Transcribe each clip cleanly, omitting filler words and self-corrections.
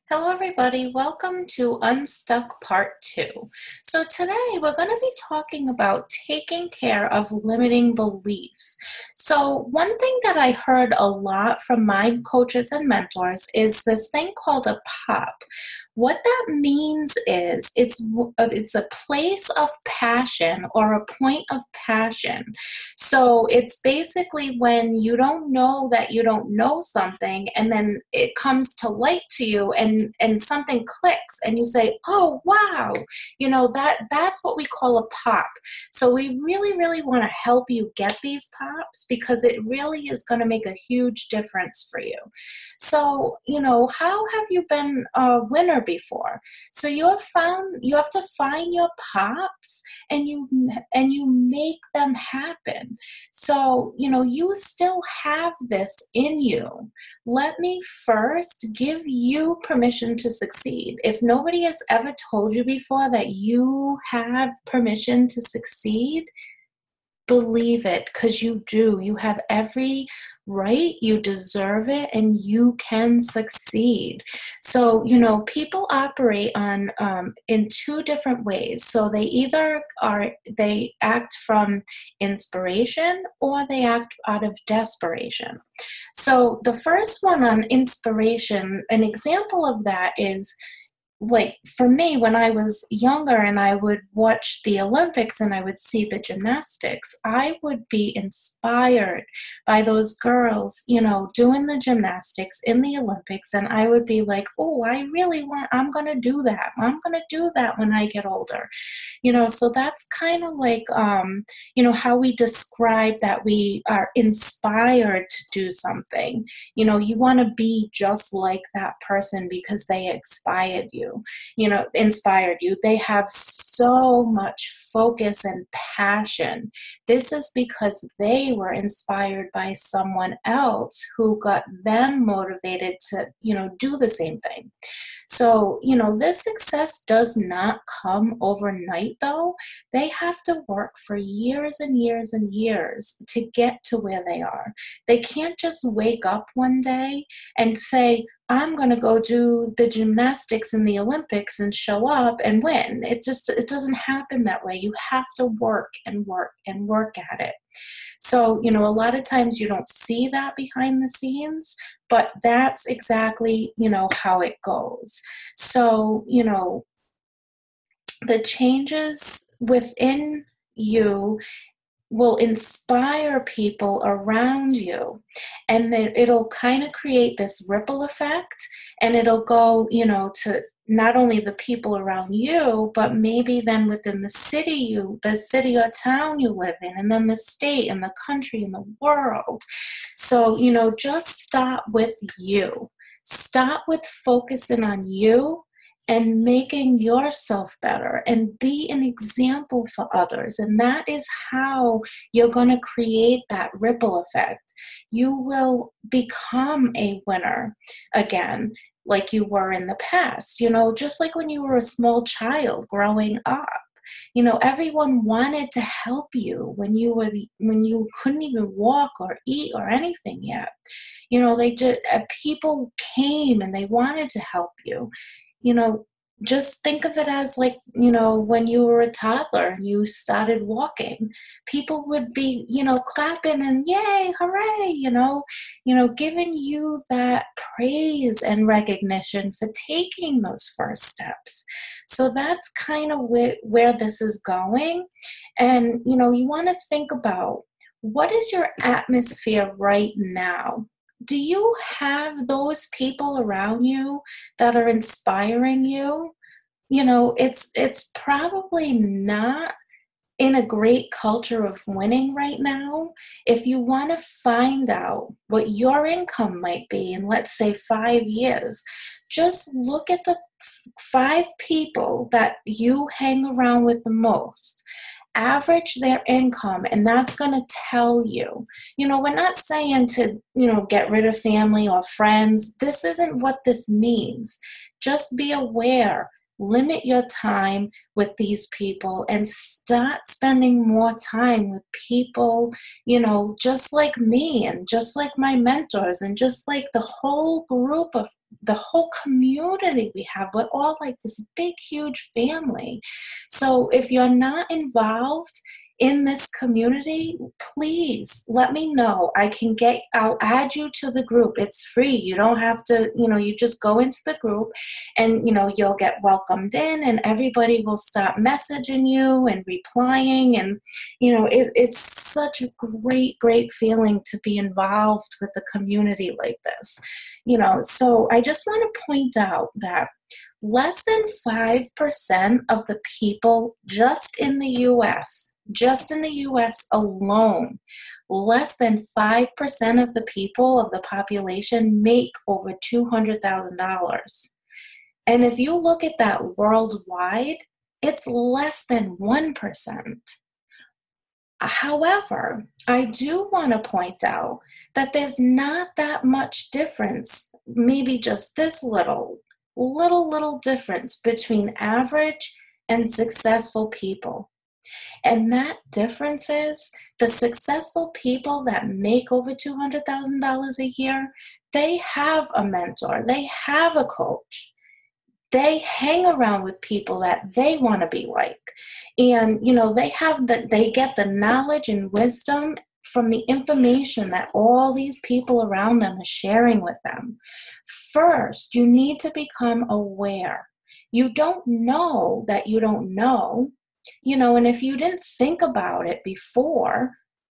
Hello, everybody. Welcome to Unstuck Part 2. So, today we're going to be talking about taking care of limiting beliefs. So, one thing that I heard a lot from my coaches and mentors is this thing called a pop. What that means is it's a place of passion or a point of passion. So it's basically when you don't know that you don't know something, and then it comes to light to you, and something clicks, and you say, "Oh, wow!" That's what we call a pop. So we really want to help you get these pops because it really is going to make a huge difference for you. So, how have you been a winner before? So you have to find your pops, and you make them happen. So, you still have this in you. Let me first give you permission to succeed. If nobody has ever told you before that you have permission to succeed, believe it, because you do. You have every right, you deserve it, and you can succeed. So, people operate on in two different ways. So they act from inspiration, or they act out of desperation. So the first one, on inspiration, an example of that is, like, for me, when I was younger and I would watch the Olympics and I would see the gymnastics, I would be inspired by those girls, doing the gymnastics in the Olympics. And I would be like, oh, I'm going to do that. I'm going to do that when I get older. So that's kind of like, how we describe that we are inspired to do something. You want to be just like that person because they inspired you. They have so much focus and passion. This is because they were inspired by someone else who got them motivated to, do the same thing. So, this success does not come overnight, though. They have to work for years and years and years to get to where they are. They can't just wake up one day and say, I'm going to go do the gymnastics in the Olympics and show up and win. It doesn't happen that way. You have to work and work and work at it. So, a lot of times you don't see that behind the scenes, but that's exactly, how it goes. So, the changes within you will inspire people around you, and then it'll kind of create this ripple effect, and it'll go, to not only the people around you, but maybe then within the city or town you live in, and then the state and the country and the world. So, just start with you. Start with focusing on you and making yourself better, and be an example for others. And that is how you're going to create that ripple effect. You will become a winner again, like you were in the past, just like when you were a small child growing up. Everyone wanted to help you when you couldn't even walk or eat or anything yet. They just people came and they wanted to help you. you know, just think of it as, like, when you were a toddler and you started walking, people would be, clapping and yay, hooray, giving you that praise and recognition for taking those first steps. So that's kind of where this is going. And, you want to think about, what is your atmosphere right now? Do you have those people around you that are inspiring you? It's probably not in a great culture of winning right now. If you want to find out what your income might be in, let's say, 5 years, just look at the five people that you hang around with the most. Average their income, and that's going to tell you. We're not saying to, get rid of family or friends. This isn't what this means. Just be aware. Limit your time with these people and start spending more time with people, just like me and just like my mentors and just like the whole group of the whole community we have. We're all like this big, huge family. So if you're not involved in this community, please let me know. I'll add you to the group. It's free. You don't have to, you just go into the group and, you'll get welcomed in, and everybody will start messaging you and replying. And, it's such a great, great feeling to be involved with a community like this. So I just want to point out that less than 5% of the people just in the US alone, less than 5% of the people of the population make over $200,000. And if you look at that worldwide, it's less than 1%. However, I do want to point out that there's not that much difference, maybe just this little difference between average and successful people. And that difference is the successful people that make over $200,000 a year, they have a mentor, they have a coach. They hang around with people that they want to be like. And, they get the knowledge and wisdom from the information that all these people around them are sharing with them. First, you need to become aware. You don't know that you don't know, and if you didn't think about it before,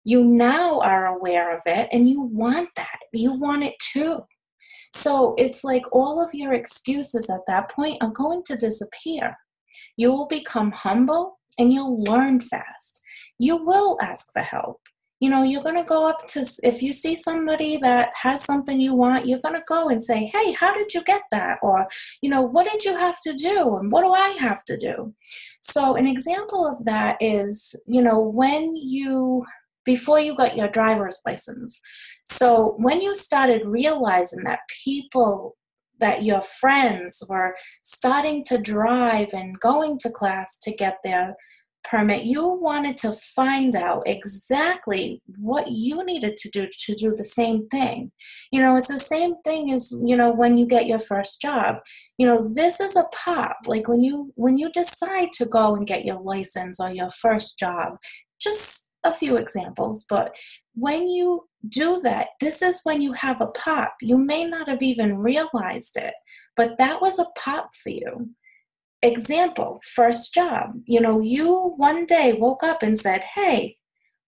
you now are aware of it, and you want that. You want it too. So it's like all of your excuses at that point are going to disappear. You will become humble and you'll learn fast. You will ask for help. You're going to go up to, if you see somebody that has something you want, you're going to go and say, hey, how did you get that? Or, what did you have to do? And what do I have to do? So an example of that is, before you got your driver's license. So when you started realizing that that your friends were starting to drive and going to class to get their permit, you wanted to find out exactly what you needed to do the same thing. It's the same thing as, when you get your first job. This is a pop. Like when you decide to go and get your license or your first job, just a few examples, but when you do that, this is when you have a pop. You may not have even realized it, but that was a pop for you. Example, first job. You one day woke up and said, hey,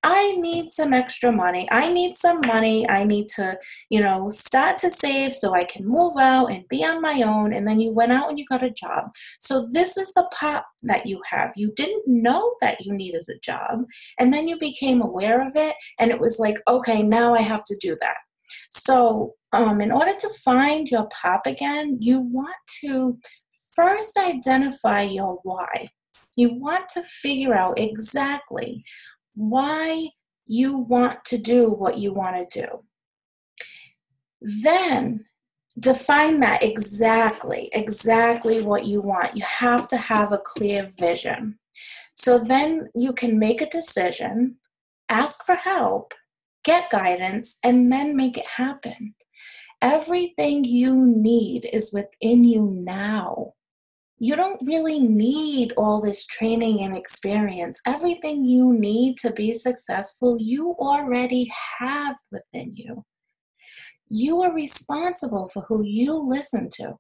I need some extra money. I need some money. I need to, start to save so I can move out and be on my own. And then you went out and you got a job. So this is the pop that you have. You didn't know that you needed a job. And then you became aware of it. And it was like, okay, now I have to do that. So in order to find your pop again, you want to first identify your why. You want to figure out exactly why you want to do what you want to do. Then define that exactly what you want. You have to have a clear vision. So then you can make a decision, ask for help, get guidance, and then make it happen. Everything you need is within you now. You don't really need all this training and experience. Everything you need to be successful, you already have within you. You are responsible for who you listen to.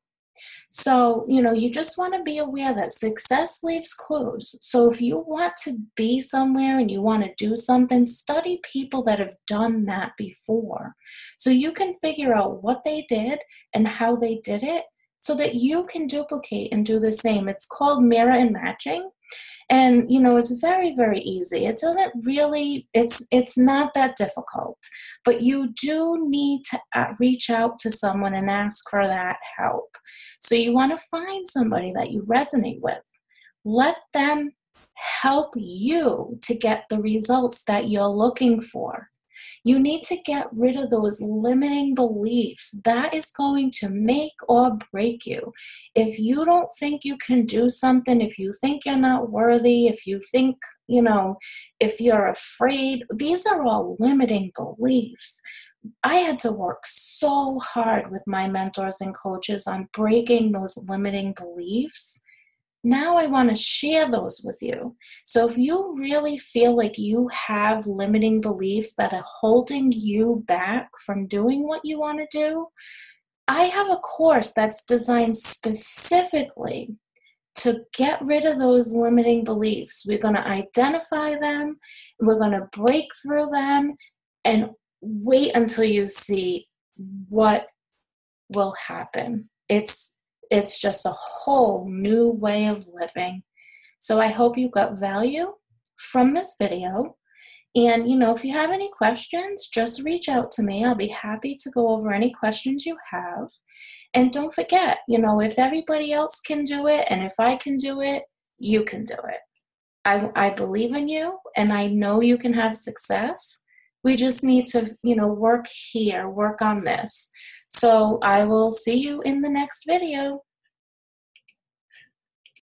So, you just want to be aware that success leaves clues. So if you want to be somewhere and you want to do something, study people that have done that before. So you can figure out what they did and how they did it, so that you can duplicate and do the same. It's called mirror and matching. And, it's very, very easy. It doesn't really, it's not that difficult. But you do need to reach out to someone and ask for that help. So you want to find somebody that you resonate with. Let them help you to get the results that you're looking for. You need to get rid of those limiting beliefs. That is going to make or break you. If you don't think you can do something, if you think you're not worthy, if you think, if you're afraid, these are all limiting beliefs. I had to work so hard with my mentors and coaches on breaking those limiting beliefs. Now I want to share those with you. So if you really feel like you have limiting beliefs that are holding you back from doing what you want to do, I have a course that's designed specifically to get rid of those limiting beliefs. We're going to identify them, we're going to break through them, and wait until you see what will happen. It's just a whole new way of living. So I hope you got value from this video. And if you have any questions, just reach out to me. I'll be happy to go over any questions you have. And don't forget, if everybody else can do it and if I can do it, you can do it. I believe in you and I know you can have success. We just need to, work on this. So I will see you in the next video.